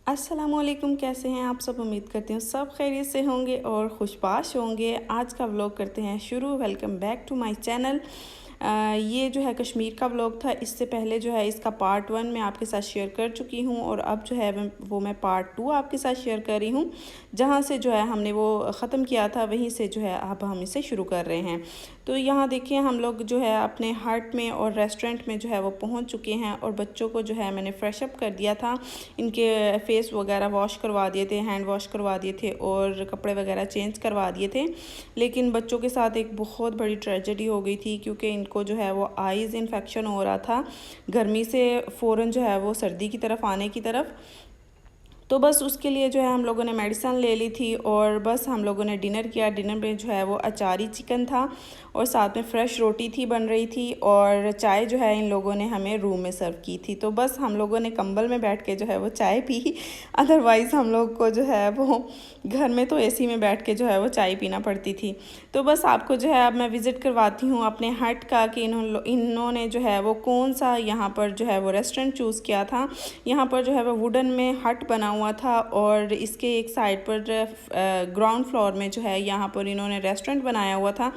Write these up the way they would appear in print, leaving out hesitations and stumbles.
अस्सलामुअलैकुम, कैसे हैं आप सब। उम्मीद करती हूँ सब खैरियत से होंगे और खुशबाश होंगे। आज का व्लॉग करते हैं शुरू। Welcome back to my channel. ये जो है कश्मीर का व्लॉग था। इससे पहले जो है इसका पार्ट 1 मैं आपके साथ शेयर कर चुकी हूँ और अब जो है वो मैं पार्ट 2 आपके साथ शेयर कर रही हूँ। जहाँ से जो है हमने वो ख़त्म किया था वहीं से जो है अब हम इसे शुरू कर रहे हैं। तो यहाँ देखिए हम लोग जो है अपने हट में और रेस्टोरेंट में जो है वो पहुँच चुके हैं और बच्चों को जो है मैंने फ्रेश अप कर दिया था। इनके फेस वगैरह वॉश करवा दिए थे, हैंड वॉश करवा दिए थे और कपड़े वगैरह चेंज करवा दिए थे। लेकिन बच्चों के साथ एक बहुत बड़ी ट्रेजेडी हो गई थी क्योंकि इनको जो है वो आइज़ इन्फेक्शन हो रहा था गर्मी से फ़ौरन जो है वो सर्दी की तरफ आने की तरफ। तो बस उसके लिए जो है हम लोगों ने मेडिसिन ले ली थी और बस हम लोगों ने डिनर किया। डिनर में जो है वो अचारी चिकन था और साथ में फ़्रेश रोटी थी बन रही थी और चाय जो है इन लोगों ने हमें रूम में सर्व की थी। तो बस हम लोगों ने कंबल में बैठ के जो है वो चाय पी। अदरवाइज़ हम लोग को जो है वो घर में तो एसी में बैठ के जो है वो चाय पीना पड़ती थी। तो बस आपको जो है अब मैं विज़िट करवाती हूँ अपने हट का कि इन्होंने जो है वो कौन सा यहाँ पर जो है वो रेस्टोरेंट चूज़ किया था। यहाँ पर जो है वो वुडन में हट बना हुआ था और इसके एक साइड पर ग्राउंड फ्लोर में जो है यहाँ पर इन्होंने रेस्टोरेंट बनाया हुआ था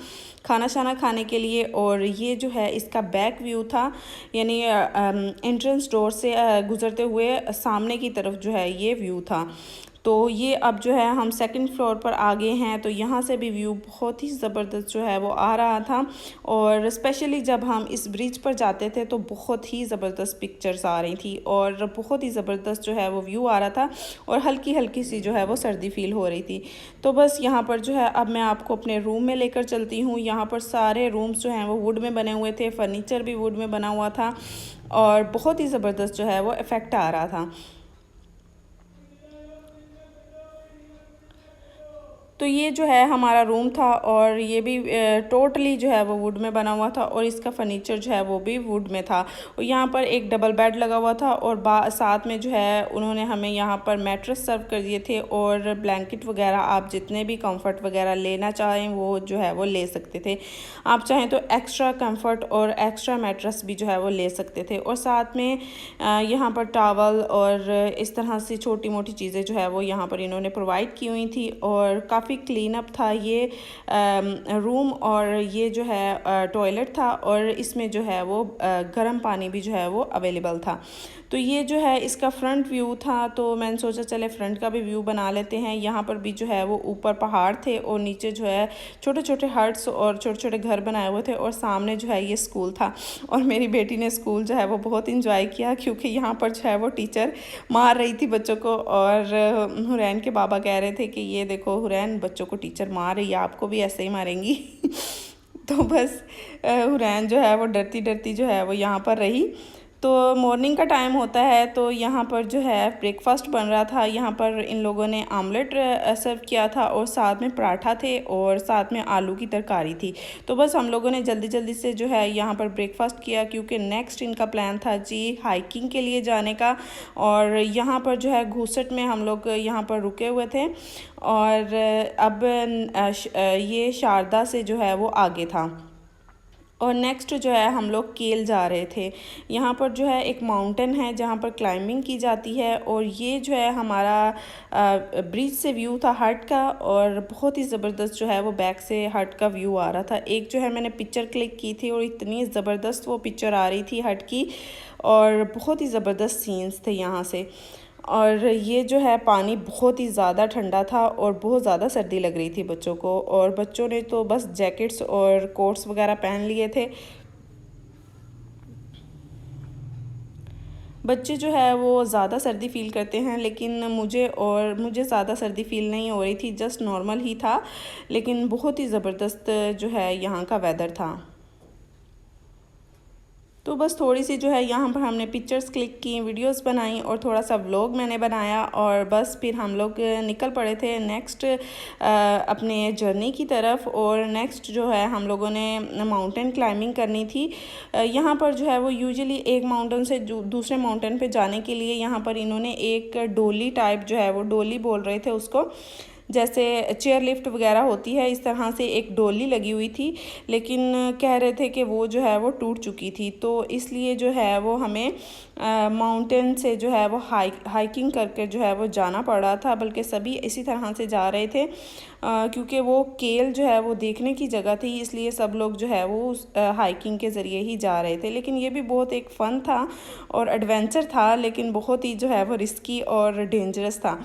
खाना शाना खाने के लिए। और ये जो है इसका बैक व्यू था, यानी एंट्रेंस डोर से गुज़रते हुए सामने की तरफ जो है ये व्यू था। तो ये अब जो है हम सेकंड फ्लोर पर आ गए हैं। तो यहाँ से भी व्यू बहुत ही ज़बरदस्त जो है वो आ रहा था और स्पेशली जब हम इस ब्रिज पर जाते थे तो बहुत ही ज़बरदस्त पिक्चर्स आ रही थी और बहुत ही ज़बरदस्त जो है वो व्यू आ रहा था और हल्की हल्की सी जो है वो सर्दी फील हो रही थी। तो बस यहाँ पर जो है अब मैं आपको अपने रूम में लेकर चलती हूँ। यहाँ पर सारे रूम्स जो हैं वो वुड में बने हुए थे, फर्नीचर भी वुड में बना हुआ था और बहुत ही ज़बरदस्त जो है वो इफ़ेक्ट आ रहा था। तो ये जो है हमारा रूम था और ये भी टोटली जो है वो वुड में बना हुआ था और इसका फर्नीचर जो है वो भी वुड में था। और यहाँ पर एक डबल बेड लगा हुआ था और साथ में जो है उन्होंने हमें यहाँ पर मैट्रेस सर्व कर दिए थे और ब्लैंकेट वगैरह आप जितने भी कंफर्ट वगैरह लेना चाहें वो जो है वो ले सकते थे। आप चाहें तो एक्स्ट्रा कंफर्ट और एक्स्ट्रा मैट्रेस भी जो है वो ले सकते थे। और साथ में यहाँ पर टावल और इस तरह से छोटी मोटी चीज़ें जो है वो यहाँ पर इन्होंने प्रोवाइड की हुई थी और काफ़ी क्लीन अप था ये रूम। और ये जो है टॉयलेट था और इसमें जो है वो गर्म पानी भी जो है वो अवेलेबल था। तो ये जो है इसका फ्रंट व्यू था। तो मैंने सोचा चले फ्रंट का भी व्यू बना लेते हैं। यहाँ पर भी जो है वो ऊपर पहाड़ थे और नीचे जो है छोटे छोटे हट्स और छोटे छोटे घर बनाए हुए थे और सामने जो है ये स्कूल था। और मेरी बेटी ने स्कूल जो है वो बहुत इंजॉय किया क्योंकि यहाँ पर जो है वो टीचर मार रही थी बच्चों को और हुरैन के बाबा कह रहे थे कि ये देखो हुरैन, बच्चों को टीचर मार रही है, आपको भी ऐसे ही मारेंगी। तो बस हुरैन जो है वो डरती डरती जो है वो यहाँ पर रही। तो मॉर्निंग का टाइम होता है तो यहाँ पर जो है ब्रेकफास्ट बन रहा था। यहाँ पर इन लोगों ने आमलेट सर्व किया था और साथ में पराठा थे और साथ में आलू की तरकारी थी। तो बस हम लोगों ने जल्दी जल्दी से जो है यहाँ पर ब्रेकफास्ट किया क्योंकि नेक्स्ट इनका प्लान था जी हाइकिंग के लिए जाने का। और यहाँ पर जो है घूसट में हम लोग यहाँ पर रुके हुए थे और अब ये शारदा से जो है वो आगे था और नेक्स्ट जो है हम लोग केल जा रहे थे। यहाँ पर जो है एक माउंटेन है जहाँ पर क्लाइंबिंग की जाती है और ये जो है हमारा ब्रिज से व्यू था हट का और बहुत ही ज़बरदस्त जो है वो बैक से हट का व्यू आ रहा था। एक जो है मैंने पिक्चर क्लिक की थी और इतनी ज़बरदस्त वो पिक्चर आ रही थी हट की और बहुत ही ज़बरदस्त सीन्स थे यहाँ से। और ये जो है पानी बहुत ही ज़्यादा ठंडा था और बहुत ज़्यादा सर्दी लग रही थी बच्चों को और बच्चों ने तो बस जैकेट्स और कोट्स वगैरह पहन लिए थे। बच्चे जो है वो ज़्यादा सर्दी फ़ील करते हैं लेकिन मुझे ज़्यादा सर्दी फ़ील नहीं हो रही थी, जस्ट नॉर्मल ही था। लेकिन बहुत ही ज़बरदस्त जो है यहाँ का वेदर था। तो बस थोड़ी सी जो है यहाँ पर हमने पिक्चर्स क्लिक की, वीडियोस बनाई और थोड़ा सा व्लॉग मैंने बनाया और बस फिर हम लोग निकल पड़े थे नेक्स्ट अपने जर्नी की तरफ। और नेक्स्ट जो है हम लोगों ने माउंटेन क्लाइंबिंग करनी थी। यहाँ पर जो है वो यूजुअली एक माउंटेन से दूसरे माउंटेन पे जाने के लिए यहाँ पर इन्होंने एक डोली टाइप जो है वो डोली बोल रहे थे उसको, जैसे चेयर लिफ्ट वगैरह होती है इस तरह से एक डोली लगी हुई थी, लेकिन कह रहे थे कि वो जो है वो टूट चुकी थी, तो इसलिए जो है वो हमें माउंटेन से जो है वो हाइकिंग करके जो है वो जाना पड़ रहा था। बल्कि सभी इसी तरह से जा रहे थे क्योंकि वो केल जो है वो देखने की जगह थी, इसलिए सब लोग जो है वो उस हाइकिंग के ज़रिए ही जा रहे थे। लेकिन ये भी बहुत एक फ़न था और एडवेंचर था, लेकिन बहुत ही जो है वो रिस्की और डेंजरस था।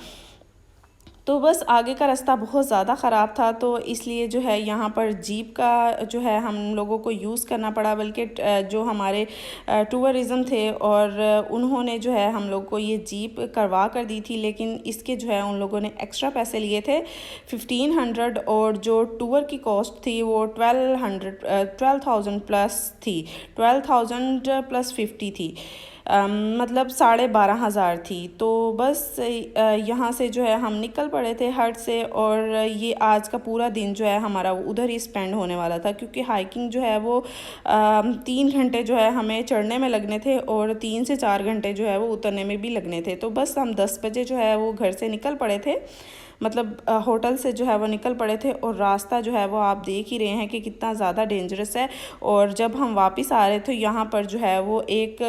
तो बस आगे का रास्ता बहुत ज़्यादा ख़राब था, तो इसलिए जो है यहाँ पर जीप का जो है हम लोगों को यूज़ करना पड़ा। बल्कि जो हमारे टूरिज़्म थे और उन्होंने जो है हम लोग को ये जीप करवा कर दी थी, लेकिन इसके जो है उन लोगों ने एक्स्ट्रा पैसे लिए थे 1500, और जो टूर की कॉस्ट थी वो 12,000 प्लस थी, 12,000 प्लस 50 थी, मतलब 12,500 थी। तो बस यहाँ से जो है हम निकल पड़े थे हट से, और ये आज का पूरा दिन जो है हमारा उधर ही स्पेंड होने वाला था, क्योंकि हाइकिंग जो है वो 3 घंटे जो है हमें चढ़ने में लगने थे और 3 से 4 घंटे जो है वो उतरने में भी लगने थे। तो बस हम 10 बजे जो है वो घर से निकल पड़े थे, मतलब होटल से जो है वो निकल पड़े थे, और रास्ता जो है वो आप देख ही रहे हैं कि कितना ज़्यादा डेंजरस है। और जब हम वापस आ रहे थे यहाँ पर जो है वो एक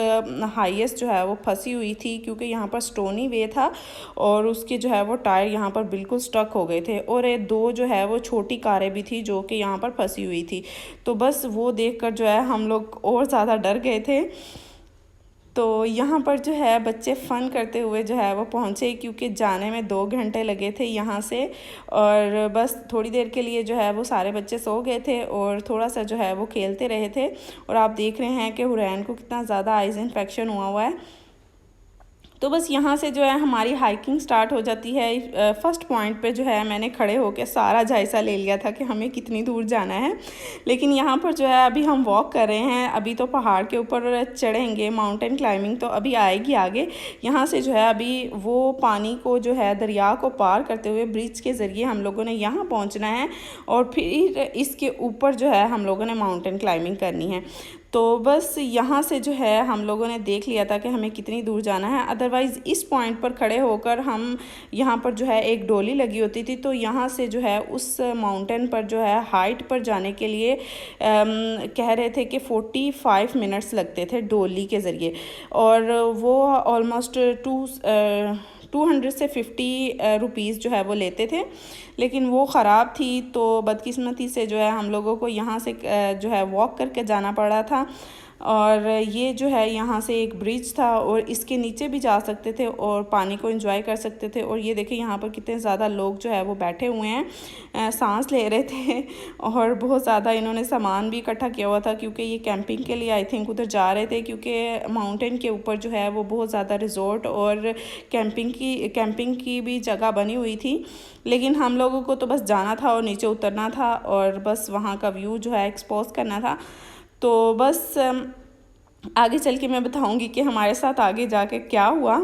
हाईएस्ट जो है वो फंसी हुई थी, क्योंकि यहाँ पर स्टोनी वे था और उसके जो है वो टायर यहाँ पर बिल्कुल स्टक हो गए थे, और ये 2 जो है वो छोटी कारें भी थी जो कि यहाँ पर फंसी हुई थी। तो बस वो देखकर जो है हम लोग और ज़्यादा डर गए थे। तो यहाँ पर जो है बच्चे फ़न करते हुए जो है वो पहुँचे, क्योंकि जाने में 2 घंटे लगे थे यहाँ से, और बस थोड़ी देर के लिए जो है वो सारे बच्चे सो गए थे और थोड़ा सा जो है वो खेलते रहे थे। और आप देख रहे हैं कि हुरैन को कितना ज़्यादा आइज़ इन्फेक्शन हुआ है। तो बस यहाँ से जो है हमारी हाइकिंग स्टार्ट हो जाती है। फर्स्ट पॉइंट पे जो है मैंने खड़े होकर सारा जायज़ा ले लिया था कि हमें कितनी दूर जाना है, लेकिन यहाँ पर जो है अभी हम वॉक कर रहे हैं, अभी तो पहाड़ के ऊपर चढ़ेंगे, माउंटेन क्लाइंबिंग तो अभी आएगी आगे। यहाँ से जो है अभी वो पानी को जो है दरिया को पार करते हुए ब्रिज के ज़रिए हम लोगों ने यहाँ पहुँचना है, और फिर इसके ऊपर जो है हम लोगों ने माउंटेन क्लाइंबिंग करनी है। तो बस यहाँ से जो है हम लोगों ने देख लिया था कि हमें कितनी दूर जाना है। अदरवाइज़ इस पॉइंट पर खड़े होकर हम, यहाँ पर जो है एक डोली लगी होती थी, तो यहाँ से जो है उस माउंटेन पर जो है हाइट पर जाने के लिए कह रहे थे कि 45 मिनट्स लगते थे डोली के ज़रिए, और वो ऑलमोस्ट 200 से 50 रुपीज़ जो है वो लेते थे। लेकिन वो ख़राब थी, तो बदकिस्मती से जो है हम लोगों को यहाँ से जो है वॉक करके जाना पड़ा था। और ये जो है यहाँ से एक ब्रिज था और इसके नीचे भी जा सकते थे और पानी को एंजॉय कर सकते थे। और ये देखिए यहाँ पर कितने ज़्यादा लोग जो है वो बैठे हुए हैं, सांस ले रहे थे, और बहुत ज़्यादा इन्होंने सामान भी इकट्ठा किया हुआ था, क्योंकि ये कैंपिंग के लिए आई थिंक उधर जा रहे थे, क्योंकि माउंटेन के ऊपर जो है वो बहुत ज़्यादा रिजॉर्ट और कैंपिंग की भी जगह बनी हुई थी। लेकिन हम लोगों को तो बस जाना था और नीचे उतरना था और बस वहाँ का व्यू जो है एक्सपोज करना था। तो बस आगे चल के मैं बताऊंगी कि हमारे साथ आगे जाके क्या हुआ।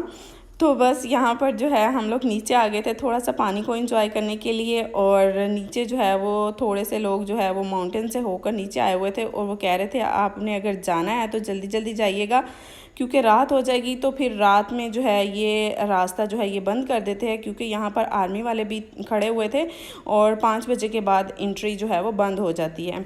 तो बस यहाँ पर जो है हम लोग नीचे आ गए थे थोड़ा सा पानी को एंजॉय करने के लिए, और नीचे जो है वो थोड़े से लोग जो है वो माउंटेन से होकर नीचे आए हुए थे, और वो कह रहे थे आपने अगर जाना है तो जल्दी जल्दी जाइएगा, क्योंकि रात हो जाएगी तो फिर रात में जो है ये रास्ता जो है ये बंद कर देते हैं, क्योंकि यहाँ पर आर्मी वाले भी खड़े हुए थे और 5 बजे के बाद एंट्री जो है वो बंद हो जाती है।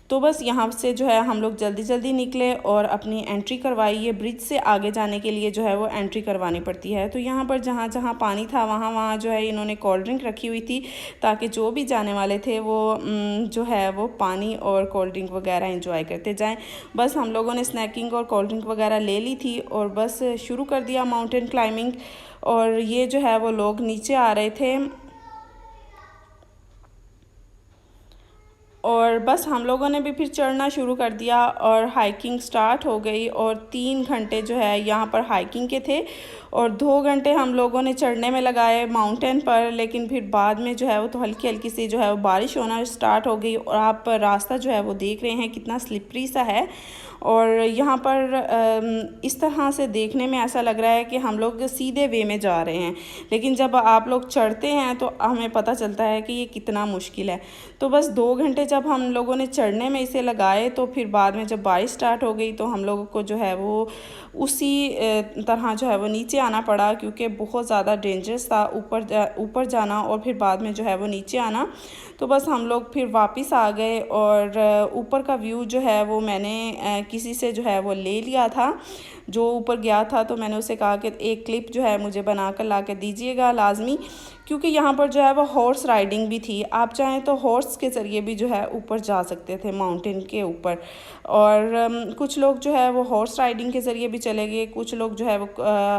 तो बस यहाँ से जो है हम लोग जल्दी जल्दी निकले और अपनी एंट्री करवाई। ये ब्रिज से आगे जाने के लिए जो है वो एंट्री करवानी पड़ती है। तो यहाँ पर जहाँ जहाँ पानी था वहाँ वहाँ जो है इन्होंने कोल्ड ड्रिंक रखी हुई थी, ताकि जो भी जाने वाले थे वो जो है वो पानी और कोल्ड ड्रिंक वगैरह एंजॉय करते जाएं। बस हम लोगों ने स्नैकिंग और कोल्ड ड्रिंक वगैरह ले ली थी और बस शुरू कर दिया माउंटेन क्लाइंबिंग। और ये जो है वो लोग नीचे आ रहे थे और बस हम लोगों ने भी फिर चढ़ना शुरू कर दिया और हाइकिंग स्टार्ट हो गई। और 3 घंटे जो है यहाँ पर हाइकिंग के थे और 2 घंटे हम लोगों ने चढ़ने में लगाए माउंटेन पर। लेकिन फिर बाद में जो है वो तो हल्की हल्की सी जो है वो बारिश होना स्टार्ट हो गई, और आप रास्ता जो है वो देख रहे हैं कितना स्लिपरी सा है। और यहाँ पर इस तरह से देखने में ऐसा लग रहा है कि हम लोग सीधे वे में जा रहे हैं, लेकिन जब आप लोग चढ़ते हैं तो हमें पता चलता है कि ये कितना मुश्किल है। तो बस 2 घंटे जब हम लोगों ने चढ़ने में इसे लगाए, तो फिर बाद में जब बारिश स्टार्ट हो गई तो हम लोगों को जो है वो उसी तरह जो है वो नीचे आना पड़ा, क्योंकि बहुत ज़्यादा डेंजरस था ऊपर जाना और फिर बाद में जो है वो नीचे आना। तो बस हम लोग फिर वापस आ गए और ऊपर का व्यू जो है वो मैंने किसी से जो है वो ले लिया था, जो ऊपर गया था। तो मैंने उसे कहा कि एक क्लिप जो है मुझे बना कर ला के दीजिएगा लाजमी, क्योंकि यहाँ पर जो है वो हॉर्स राइडिंग भी थी। आप चाहें तो हॉर्स के ज़रिए भी जो है ऊपर जा सकते थे माउंटेन के ऊपर। और कुछ लोग जो है वो हॉर्स राइडिंग के ज़रिए भी चले गए, कुछ लोग जो है वो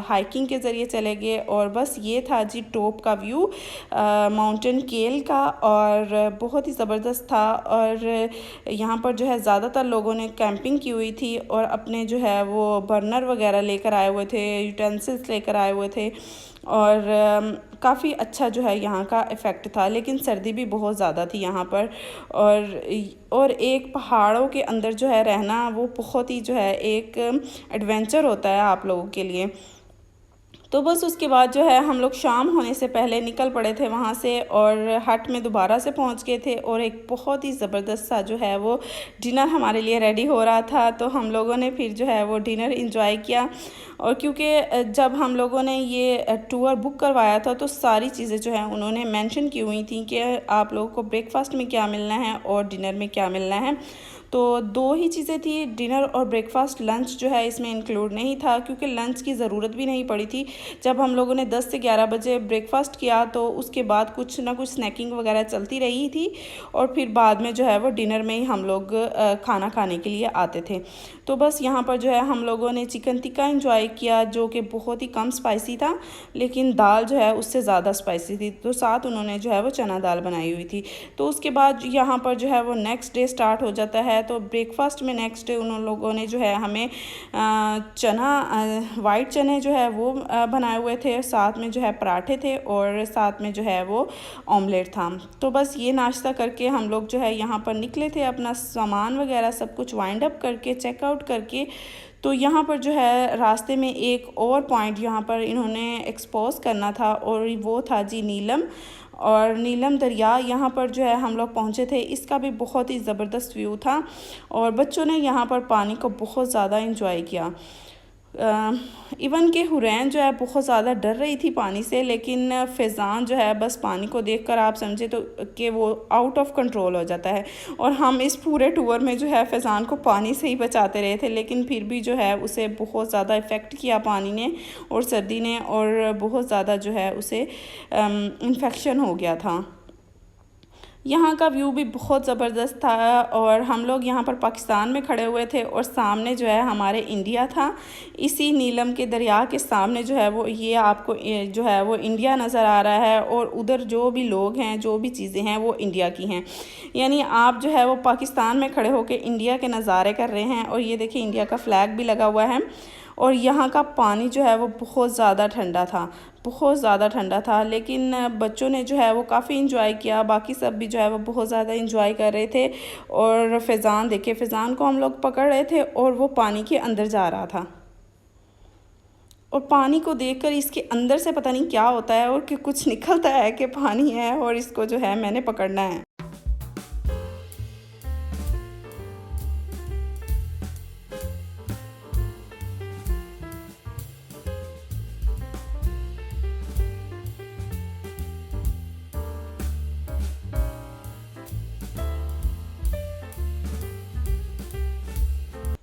हाइकिंग के ज़रिए चले गए। और बस ये था जी टॉप का व्यू माउंटेन केल का, और बहुत ही ज़बरदस्त था। और यहाँ पर जो है ज़्यादातर लोगों ने कैंपिंग की हुई थी और अपने जो है वो बर्नर वगैरह लेकर आए हुए थे, यूटेंसिल्स लेकर आए हुए थे। और काफ़ी अच्छा जो है यहाँ का इफ़ेक्ट था, लेकिन सर्दी भी बहुत ज़्यादा थी यहाँ पर। और एक पहाड़ों के अंदर जो है रहना वो बहुत ही जो है एक एडवेंचर होता है आप लोगों के लिए। तो बस उसके बाद जो है हम लोग शाम होने से पहले निकल पड़े थे वहाँ से, और हट में दोबारा से पहुँच गए थे। और एक बहुत ही ज़बरदस्त सा जो है वो डिनर हमारे लिए रेडी हो रहा था, तो हम लोगों ने फिर जो है वो डिनर एंजॉय किया। और क्योंकि जब हम लोगों ने ये टूर बुक करवाया था तो सारी चीज़ें जो है उन्होंने मेंशन की हुई थी कि आप लोगों को ब्रेकफास्ट में क्या मिलना है और डिनर में क्या मिलना है। तो 2 ही चीज़ें थी, डिनर और ब्रेकफास्ट। लंच जो है इसमें इंक्लूड नहीं था, क्योंकि लंच की ज़रूरत भी नहीं पड़ी थी। जब हम लोगों ने 10 से 11 बजे ब्रेकफास्ट किया तो उसके बाद कुछ ना कुछ स्नैकिंग वगैरह चलती रही थी, और फिर बाद में जो है वो डिनर में ही हम लोग खाना खाने के लिए आते थे। तो बस यहाँ पर जो है हम लोगों ने चिकन टिक्का एंजॉय किया, जो कि बहुत ही कम स्पाइसी था, लेकिन दाल जो है उससे ज़्यादा स्पाइसी थी। तो साथ उन्होंने जो है वो चना दाल बनाई हुई थी। तो उसके बाद यहाँ पर जो है वो नेक्स्ट डे स्टार्ट हो जाता है। तो ब्रेकफास्ट में नेक्स्ट डे उन लोगों ने जो है हमें वाइट चने जो है वो बनाए हुए थे, साथ में जो है पराठे थे, और साथ में जो है वो ऑमलेट था। तो बस ये नाश्ता करके हम लोग जो है यहाँ पर निकले थे, अपना सामान वगैरह सब कुछ वाइंड अप करके, चेकआउट करके। तो यहाँ पर जो है रास्ते में एक और पॉइंट यहाँ पर इन्होंने एक्सपोज करना था, और वो था जी नीलम। और नीलम दरिया यहाँ पर जो है हम लोग पहुँचे थे, इसका भी बहुत ही ज़बरदस्त व्यू था, और बच्चों ने यहाँ पर पानी को बहुत ज़्यादा इंजॉय किया। इवन कि हुरैन जो है बहुत ज़्यादा डर रही थी पानी से, लेकिन फ़ैज़ान जो है बस पानी को देखकर आप समझे तो कि वो आउट ऑफ कंट्रोल हो जाता है। और हम इस पूरे टूर में जो है फ़ैज़ान को पानी से ही बचाते रहे थे, लेकिन फिर भी जो है उसे बहुत ज़्यादा इफ़ेक्ट किया पानी ने और सर्दी ने, और बहुत ज़्यादा जो है उसे इन्फेक्शन हो गया था। यहाँ का व्यू भी बहुत ज़बरदस्त था, और हम लोग यहाँ पर पाकिस्तान में खड़े हुए थे और सामने जो है हमारे इंडिया था। इसी नीलम के दरिया के सामने जो है वो ये आपको जो है वो इंडिया नज़र आ रहा है, और उधर जो भी लोग हैं, जो भी चीज़ें हैं वो इंडिया की हैं। यानी आप जो है वो पाकिस्तान में खड़े होकर इंडिया के नज़ारे कर रहे हैं। और ये देखिए इंडिया का फ्लैग भी लगा हुआ है। और यहाँ का पानी जो है वो बहुत ज़्यादा ठंडा था, बहुत ज़्यादा ठंडा था, लेकिन बच्चों ने जो है वो काफ़ी इंजॉय किया। बाकी सब भी जो है वो बहुत ज़्यादा इंजॉय कर रहे थे। और फ़ैज़ान देखिए, फ़ैज़ान को हम लोग पकड़ रहे थे और वो पानी के अंदर जा रहा था, और पानी को देखकर इसके अंदर से पता नहीं क्या होता है, और कि कुछ निकलता है कि पानी है, और इसको जो है मैंने पकड़ना है।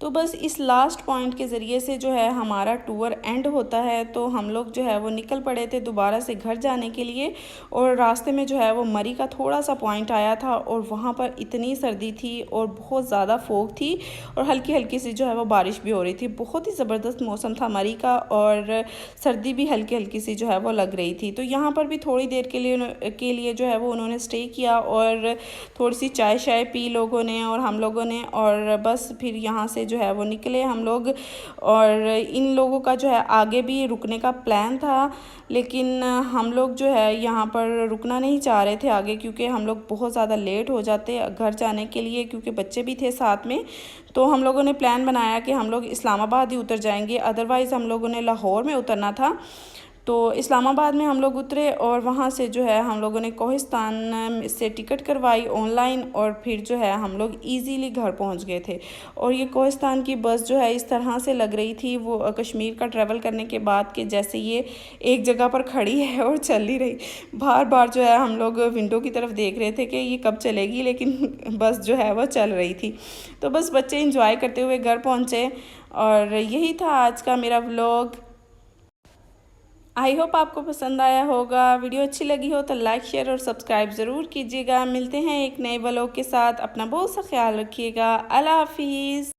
तो बस इस लास्ट पॉइंट के ज़रिए से जो है हमारा टूर एंड होता है। तो हम लोग जो है वो निकल पड़े थे दोबारा से घर जाने के लिए, और रास्ते में जो है वो मरी का थोड़ा सा पॉइंट आया था, और वहाँ पर इतनी सर्दी थी और बहुत ज़्यादा फोग थी, और हल्की हल्की सी जो है वो बारिश भी हो रही थी। बहुत ही ज़बरदस्त मौसम था मरी का, और सर्दी भी हल्की हल्की सी जो है वो लग रही थी। तो यहाँ पर भी थोड़ी देर के लिए जो है वो उन्होंने स्टे किया, और थोड़ी सी चाय शाय पी लोगों ने और हम लोगों ने, और बस फिर यहाँ से जो है वो निकले हम लोग। और इन लोगों का जो है आगे भी रुकने का प्लान था, लेकिन हम लोग जो है यहाँ पर रुकना नहीं चाह रहे थे आगे, क्योंकि हम लोग बहुत ज़्यादा लेट हो जाते घर जाने के लिए, क्योंकि बच्चे भी थे साथ में। तो हम लोगों ने प्लान बनाया कि हम लोग इस्लामाबाद ही उतर जाएंगे, अदरवाइज़ हम लोगों ने लाहौर में उतरना था। तो इस्लामाबाद में हम लोग उतरे और वहाँ से जो है हम लोगों ने कोहिस्तान से टिकट करवाई ऑनलाइन, और फिर जो है हम लोग इजीली घर पहुँच गए थे। और ये कोहिस्तान की बस जो है इस तरह से लग रही थी वो कश्मीर का ट्रैवल करने के बाद, कि जैसे ये एक जगह पर खड़ी है और चल नहीं रही। बार बार जो है हम लोग विंडो की तरफ देख रहे थे कि ये कब चलेगी, लेकिन बस जो है वो चल रही थी। तो बस बच्चे इंजॉय करते हुए घर पहुँचे। और यही था आज का मेरा व्लॉग। आई होप आपको पसंद आया होगा। वीडियो अच्छी लगी हो तो लाइक शेयर और सब्सक्राइब ज़रूर कीजिएगा। मिलते हैं एक नए व्लॉग के साथ। अपना बहुत सा ख्याल रखिएगा। अल्लाह हाफिज़।